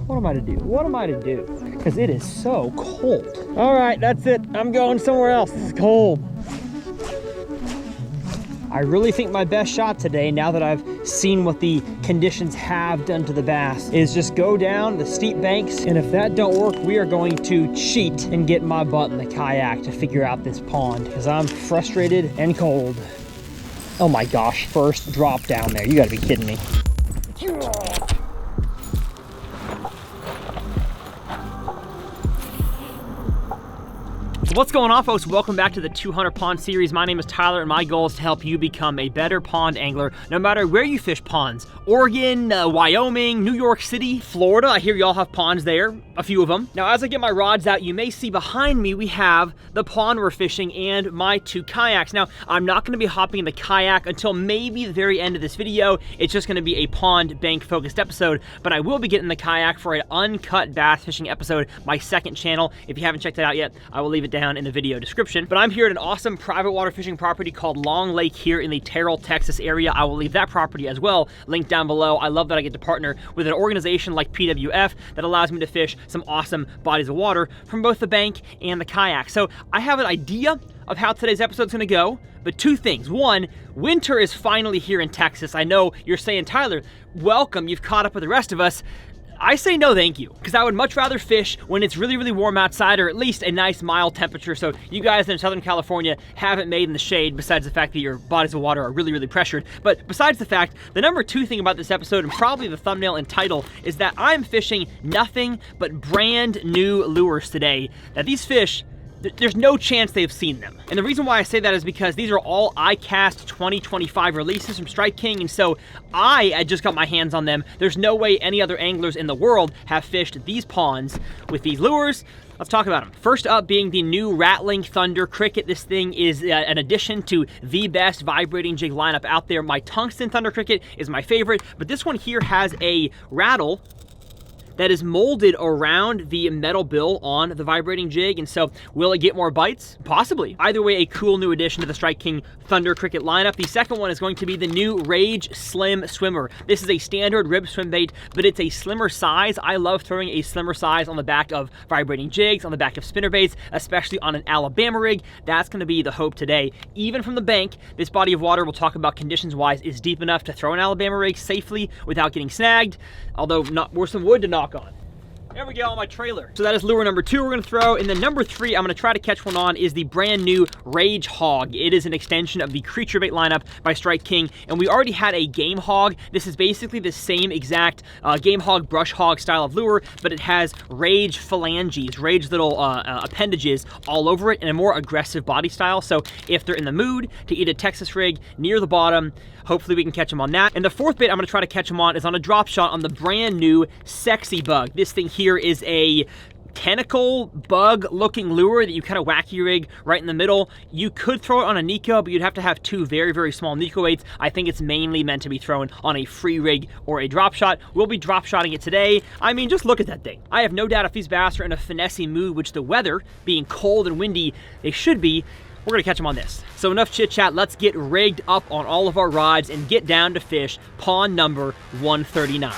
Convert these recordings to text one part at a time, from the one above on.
What am I to do? What am I to do? Because it is so cold. All right, that's it. I'm going somewhere else. This is cold. I really think my best shot today, now that I've seen what the conditions have done to the bass, is just go down the steep banks, and if that don't work, we are going to cheat and get my butt in the kayak to figure out this pond, because I'm frustrated and cold. Oh my gosh, first drop down there. You gotta be kidding me. What's going on, folks? Welcome back to the 200 Pond series. My name is Tyler, and my goal is to help you become a better pond angler, no matter where you fish ponds. Oregon, Wyoming, New York City, Florida. I hear y'all have ponds there, a few of them. Now, as I get my rods out, you may see behind me, we have the pond we're fishing and my 2 kayaks. Now, I'm not gonna be hopping in the kayak until maybe the very end of this video. It's just gonna be a pond bank focused episode, but I will be getting the kayak for an uncut bass fishing episode, my second channel. If you haven't checked it out yet, I will leave it down in the video description. But I'm here at an awesome private water fishing property called Long Lake here in the Terrell, Texas area. I will leave that property as well linked down below. I love that I get to partner with an organization like PWF that allows me to fish some awesome bodies of water from both the bank and the kayak. So I have an idea of how today's episode's gonna go, but 2 things. 1, winter is finally here in Texas. I know you're saying, Tyler, welcome, you've caught up with the rest of us. I say no thank you, because I would much rather fish when it's really, really warm outside, or at least a nice mild temperature, so you guys in Southern California haven't made in the shade, besides the fact that your bodies of water are really, really pressured. But besides the fact, the number 2 thing about this episode, and probably the thumbnail and title, is that I'm fishing nothing but brand new lures today. Now these fish, there's no chance they've seen them. And the reason why I say that is because these are all iCast 2025 releases from Strike King, and so I just got my hands on them. There's no way any other anglers in the world have fished these ponds with these lures. Let's talk about them. First up being the new Rattling Thunder Cricket. This thing is an addition to the best vibrating jig lineup out there. My Tungsten Thunder Cricket is my favorite, but this one here has a rattle that is molded around the metal bill on the vibrating jig, and so will it get more bites? Possibly. Either way, a cool new addition to the Strike King Thunder Cricket lineup. The second one is going to be the new Rage Slim Swimmer. This is a standard rib swim bait, but it's a slimmer size. I love throwing a slimmer size on the back of vibrating jigs, on the back of spinner baits, especially on an Alabama rig. That's gonna be the hope today. Even from the bank, this body of water, we'll talk about conditions-wise, is deep enough to throw an Alabama rig safely without getting snagged, although not worth some wood to knock on. There we go on my trailer. So that is lure number 2 we're gonna throw. And then number 3 I'm gonna try to catch one on is the brand new Rage Hog. It is an extension of the creature bait lineup by Strike King. And we already had a Game Hog. This is basically the same exact Game Hog, Brush Hog style of lure, but it has Rage phalanges, Rage little appendages all over it, and a more aggressive body style. So if they're in the mood to eat a Texas rig near the bottom, hopefully we can catch them on that. And the 4th bait I'm gonna try to catch them on is on a drop shot on the brand new Sexy Bug. This thing here is a tentacle bug looking lure that you kind of whack your rig right in the middle. You could throw it on a Nico, but you'd have to have 2 very, very small Nico weights. I think it's mainly meant to be thrown on a free rig or a drop shot. We'll be drop shotting it today. I mean, just look at that thing. I have no doubt if these bass are in a finessey mood, which the weather being cold and windy, they should be, we're gonna catch them on this. So enough chit chat, let's get rigged up on all of our rods and get down to fish pond number 139.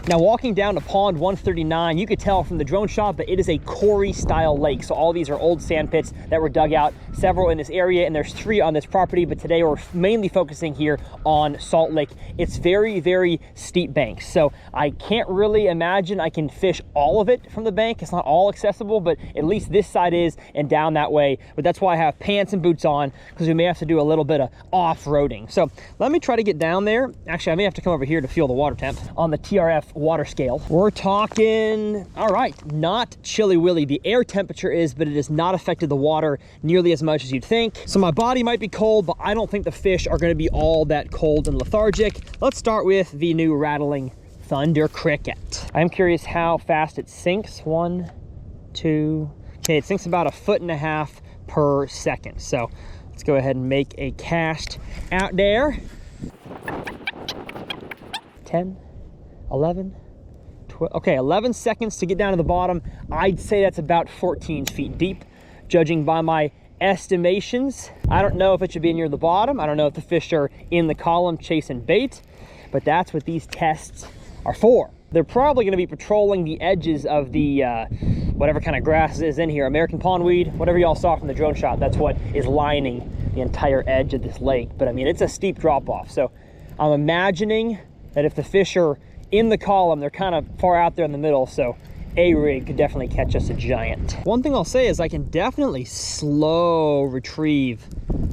Now walking down to pond 139, you could tell from the drone shot, but it is a quarry style lake. So all these are old sand pits that were dug out, several in this area, and there's 3 on this property, but today we're mainly focusing here on Salt Lake. It's very, very steep banks. So I can't really imagine I can fish all of it from the bank. It's not all accessible, but at least this side is, and down that way. But that's why I have pants and boots on, because we may have to do a little bit of off-roading. So let me try to get down there. Actually, I may have to come over here to feel the water temp on the TRF water scale. We're talking, all right, not chilly willy. The air temperature is, but it has not affected the water nearly as much as you'd think. So my body might be cold, but I don't think the fish are gonna be all that cold and lethargic. Let's start with the new Rattling Thunder Cricket. I'm curious how fast it sinks. 1, 2, okay, it sinks about 1.5 feet per second. So let's go ahead and make a cast out there. 10, 11, Okay, 11 seconds to get down to the bottom. I'd say that's about 14 feet deep, judging by my estimations. I don't know if it should be near the bottom. I don't know if the fish are in the column chasing bait, but that's what these tests are for. They're probably gonna be patrolling the edges of the whatever kind of grass is in here, American pondweed, whatever y'all saw from the drone shot, that's what is lining the entire edge of this lake. But I mean, it's a steep drop off. So I'm imagining that if the fish are in the column, they're kind of far out there in the middle. So a rig could definitely catch us a giant. One thing I'll say is I can definitely slow retrieve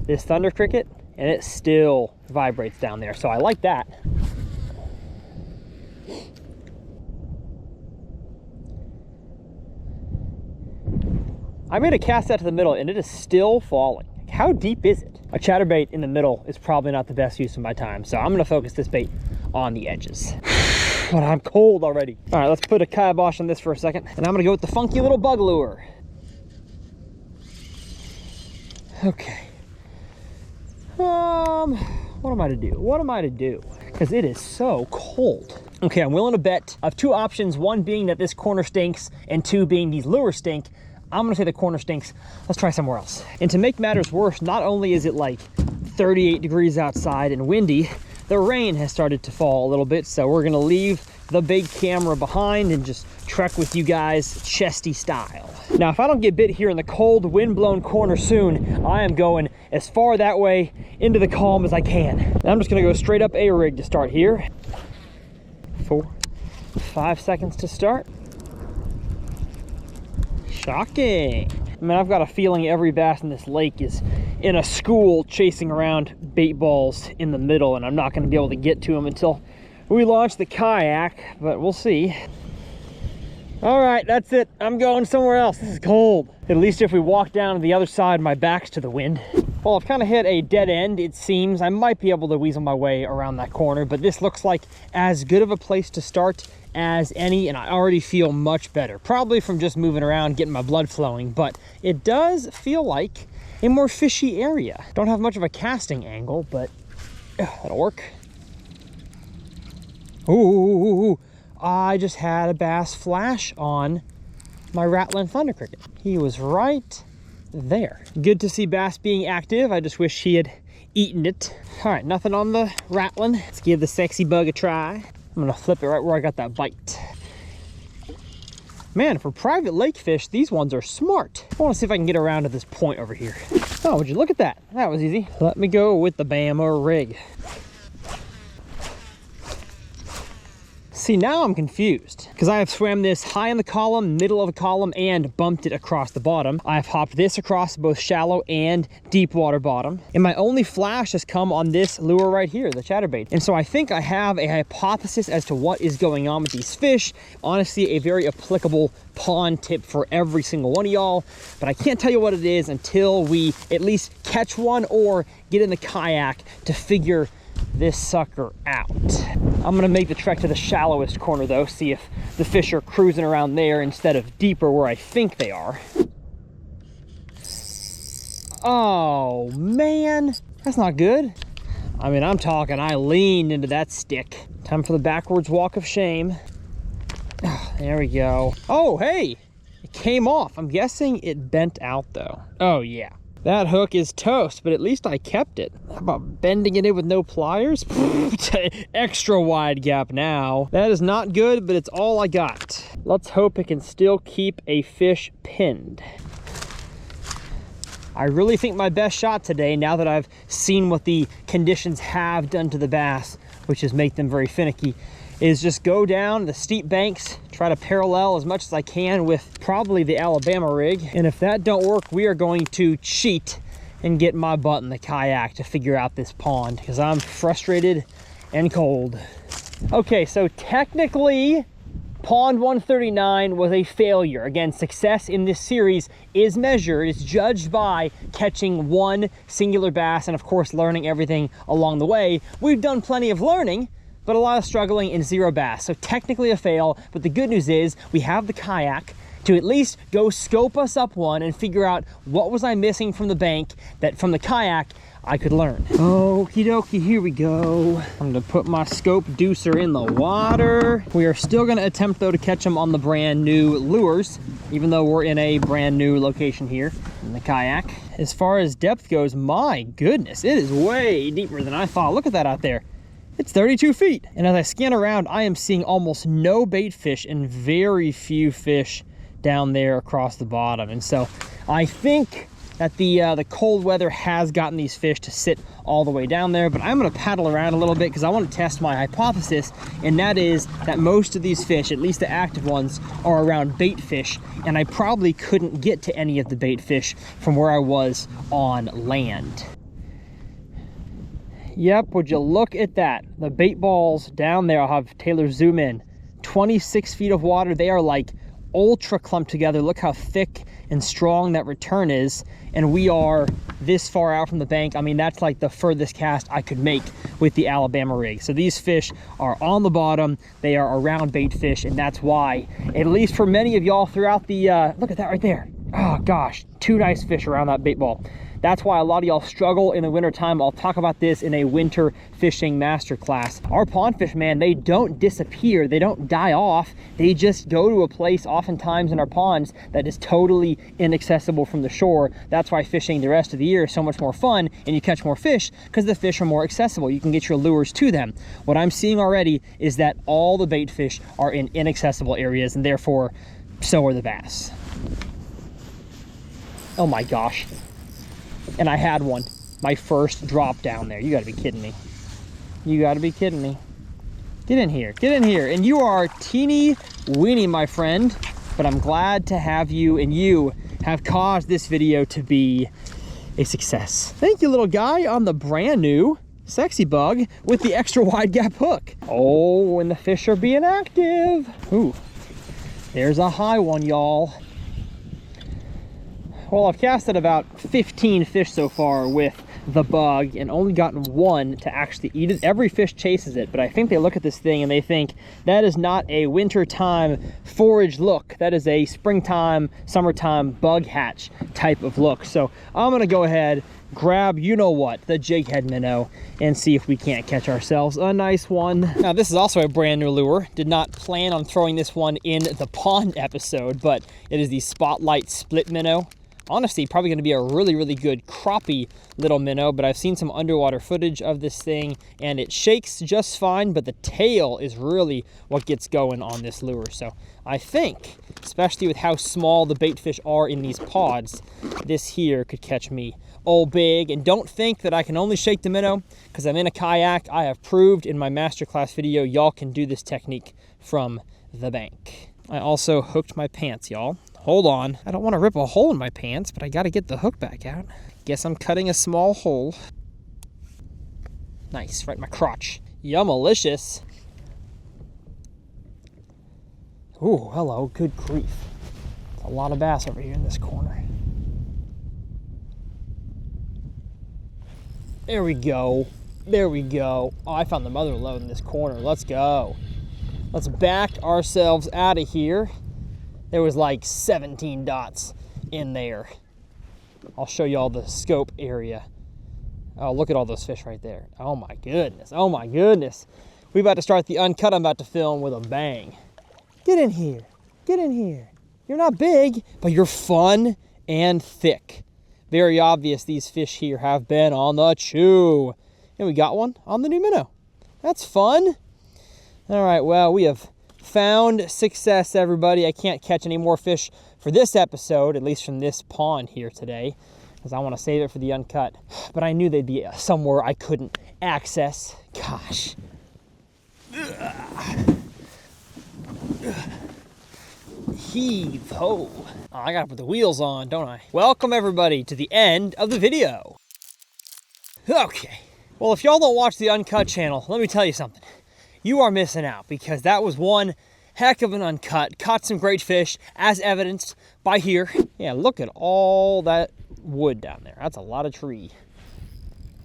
this thunder cricket and it still vibrates down there. So I like that. I made a cast out to the middle and it is still falling. How deep is it? A chatterbait in the middle is probably not the best use of my time. So I'm gonna focus this bait on the edges. But I'm cold already. All right, let's put a kibosh on this for a second. And I'm gonna go with the funky little bug lure. Okay. What am I to do? What am I to do? Because it is so cold. Okay, I'm willing to bet of two options. One being that this corner stinks and two being these lures stink. I'm gonna say the corner stinks. Let's try somewhere else. And to make matters worse, not only is it like 38 degrees outside and windy, the rain has started to fall a little bit. So we're gonna leave the big camera behind and just trek with you guys chesty style. Now, if I don't get bit here in the cold, wind-blown corner soon, I am going as far that way into the calm as I can. And I'm just gonna go straight up a rig to start here. 4, 5 seconds to start. Shocking. I mean, I've got a feeling every bass in this lake is in a school chasing around bait balls in the middle, and I'm not going to be able to get to them until we launch the kayak, but we'll see. All right, that's it. I'm going somewhere else. This is cold. At least if we walk down to the other side, my back's to the wind. Well, I've kind of hit a dead end, it seems. I might be able to weasel my way around that corner, but this looks like as good of a place to start as any, and I already feel much better. Probably from just moving around, getting my blood flowing, but it does feel like a more fishy area. Don't have much of a casting angle, but that'll work. Ooh, I just had a bass flash on my rattling thunder cricket. He was right there. Good to see bass being active. I just wish he had eaten it. All right, nothing on the rattling. Let's give the sexy bug a try. I'm gonna flip it right where I got that bite. Man, for private lake fish, these ones are smart. I wanna see if I can get around to this point over here. Oh, would you look at that? That was easy. Let me go with the Bama rig. See, now I'm confused because I have swam this high in the column, middle of the column, and bumped it across the bottom. I've hopped this across both shallow and deep water bottom. And my only flash has come on this lure right here, the chatterbait. And so I think I have a hypothesis as to what is going on with these fish. Honestly, a very applicable pond tip for every single one of y'all. But I can't tell you what it is until we at least catch one or get in the kayak to figure this sucker out. I'm gonna make the trek to the shallowest corner though, see if the fish are cruising around there instead of deeper where I think they are. Oh man, that's not good. I mean, I'm talking, I leaned into that stick. Time for the backwards walk of shame. Oh, there we go. Oh, hey, it came off. I'm guessing it bent out though. Oh yeah. That hook is toast, but at least I kept it. How about bending it in with no pliers? Extra wide gap now. That is not good, but it's all I got. Let's hope it can still keep a fish pinned. I really think my best shot today, now that I've seen what the conditions have done to the bass, which is make them very finicky, is just go down the steep banks, try to parallel as much as I can with probably the Alabama rig. And if that don't work, we are going to cheat and get my butt in the kayak to figure out this pond because I'm frustrated and cold. Okay, so technically, Pond 139 was a failure. Again, success in this series is measured, it's judged by catching one singular bass and of course learning everything along the way. We've done plenty of learning, but a lot of struggling in zero bass. So technically a fail, but the good news is we have the kayak to at least go scope us up one and figure out what was I missing from the bank that from the kayak I could learn. Okie dokie, here we go. I'm gonna put my scope deucer in the water. We are still gonna attempt though to catch them on the brand new lures, even though we're in a brand new location here in the kayak. As far as depth goes, my goodness, it is way deeper than I thought. Look at that out there. It's 32 feet. And as I scan around, I am seeing almost no bait fish and very few fish down there across the bottom. And so I think that the cold weather has gotten these fish to sit all the way down there, but I'm gonna paddle around a little bit because I want to test my hypothesis, and that is that most of these fish, at least the active ones, are around bait fish, and I probably couldn't get to any of the bait fish from where I was on land. Yep, would you look at that? The bait balls down there, I'll have Taylor zoom in. 26 feet of water. They are like ultra clumped together. Look how thick and strong that return is. And we are this far out from the bank. I mean, that's like the furthest cast I could make with the Alabama rig. So these fish are on the bottom. They are around bait fish. And that's why, at least for many of y'all throughout the, look at that right there. Oh gosh, 2 nice fish around that bait ball. That's why a lot of y'all struggle in the winter time. I'll talk about this in a winter fishing masterclass. Our pond fish, man, they don't disappear. They don't die off. They just go to a place oftentimes in our ponds that is totally inaccessible from the shore. That's why fishing the rest of the year is so much more fun and you catch more fish because the fish are more accessible. You can get your lures to them. What I'm seeing already is that all the bait fish are in inaccessible areas, and therefore so are the bass. Oh my gosh. And I had one, my first drop down there. You gotta be kidding me. You gotta be kidding me. Get in here, get in here. And you are teeny weeny, my friend, but I'm glad to have you, and you have caused this video to be a success. Thank you, little guy, on the brand new Sexy Bug with the extra wide gap hook. Oh, and the fish are being active. Ooh, there's a high one, y'all. Well, I've casted about 15 fish so far with the bug and only gotten one to actually eat it. Every fish chases it, but I think they look at this thing and they think that is not a wintertime forage look. That is a springtime, summertime bug hatch type of look. So I'm gonna go ahead, grab, you know what, the jig head minnow, and see if we can't catch ourselves a nice one. Now, this is also a brand new lure. Did not plan on throwing this one in the pond episode, but it is the Spotlight Split Minnow. Honestly, probably going to be a really, really good crappie little minnow, but I've seen some underwater footage of this thing, and it shakes just fine, but the tail is really what gets going on this lure. So I think, especially with how small the bait fish are in these pods, this here could catch me oh big. And don't think that I can only shake the minnow because I'm in a kayak. I have proved in my masterclass video, y'all can do this technique from the bank. I also hooked my pants, y'all. Hold on. I don't want to rip a hole in my pants, but I got to get the hook back out. Guess I'm cutting a small hole. Nice, right in my crotch. Yum-alicious. Ooh, hello, good grief. There's a lot of bass over here in this corner. There we go. There we go. Oh, I found the mother lode in this corner. Let's go. Let's back ourselves out of here. There was like 17 dots in there. I'll show you all the scope area. Oh, look at all those fish right there. Oh my goodness, oh my goodness. We about to start the uncut I'm about to film with a bang. Get in here, get in here. You're not big, but you're fun and thick. Very obvious these fish here have been on the chew. And we got one on the new minnow. That's fun. All right, well, we have found success, everybody. I can't catch any more fish for this episode, at least from this pond here today, because I want to save it for the uncut. But I knew they'd be somewhere I couldn't access. Gosh. Heave ho. Oh, I gotta put the wheels on, don't I? Welcome, everybody, to the end of the video. Okay. Well, if y'all don't watch the uncut channel, let me tell you something. You are missing out, because that was one heck of an uncut. Caught some great fish, as evidenced by here. Yeah, look at all that wood down there. That's a lot of tree.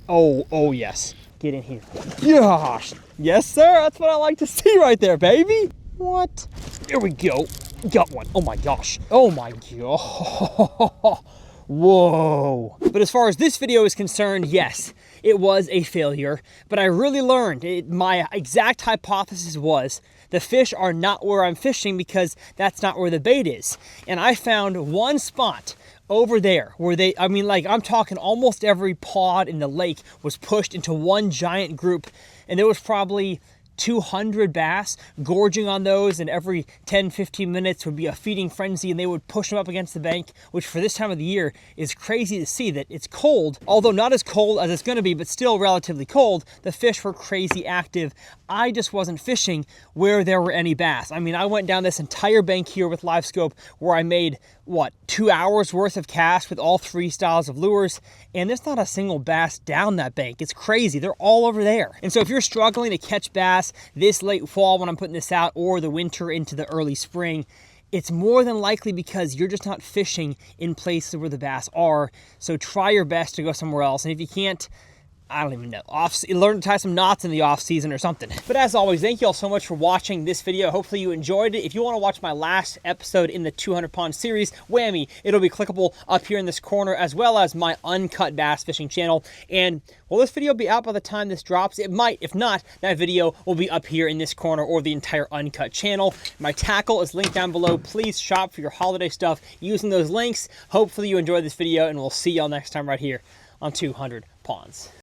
Oh yes. Get in here. Gosh. Yes, sir. That's what I like to see right there, baby. What? There we go. Got one. Oh my gosh. Oh my god. whoa. But as far as this video is concerned, yes, it was a failure, but I really learned. My exact hypothesis was the fish are not where I'm fishing because that's not where the bait is. And I found one spot over there where I mean, like, I'm talking almost every pod in the lake was pushed into one giant group, and there was probably 200 bass gorging on those, and every 10-15 minutes would be a feeding frenzy, and they would push them up against the bank, which for this time of the year is crazy to see. That it's cold, although not as cold as it's going to be, but still relatively cold. The fish were crazy active. I just wasn't fishing where there were any bass. I mean, I went down this entire bank here with live scope where I made, what, 2 hours worth of cast with all 3 styles of lures, and there's not a single bass down that bank. It's crazy. They're all over there. And so if you're struggling to catch bass this late fall when I'm putting this out, or the winter into the early spring, it's more than likely because you're just not fishing in places where the bass are. So try your best to go somewhere else. And if you can't, I don't even know, learn to tie some knots in the off season or something. But as always, thank you all so much for watching this video. Hopefully you enjoyed it. If you want to watch my last episode in the 200 pond series, whammy, it'll be clickable up here in this corner, as well as my uncut bass fishing channel. And will this video be out by the time this drops? It might. If not, that video will be up here in this corner, or the entire uncut channel. My tackle is linked down below. Please shop for your holiday stuff using those links. Hopefully you enjoyed this video, and we'll see y'all next time right here on 200 Ponds.